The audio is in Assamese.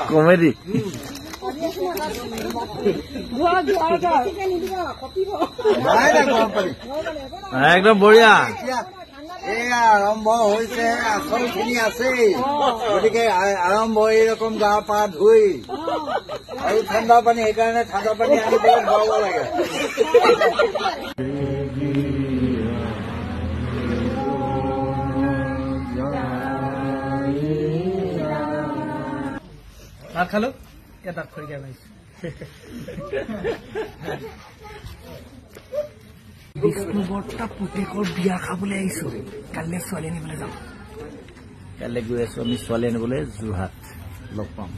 কমেডি একদম বঢ়িয়া এয়া আৰম্ভ হৈছে আচলখিনি আছেই গতিকে আৰম্ভ এইৰকম গা পা ধুই আৰু ঠাণ্ডা পানী সেইকাৰণে ঠাণ্ডা পানী আনি পেলাই খুৱাব লাগে ভাত খালো এতিয়া তাত খৰিকাই পাইছো বিষ্ণু বৰ্তা পুতেকৰ বিয়া খাবলৈ আহিছো কাইলৈ ছোৱালী আনিবলৈ যাম কাইলৈ গৈ আছো আমি ছোৱালী আনিবলৈ যোৰহাট লগ পাম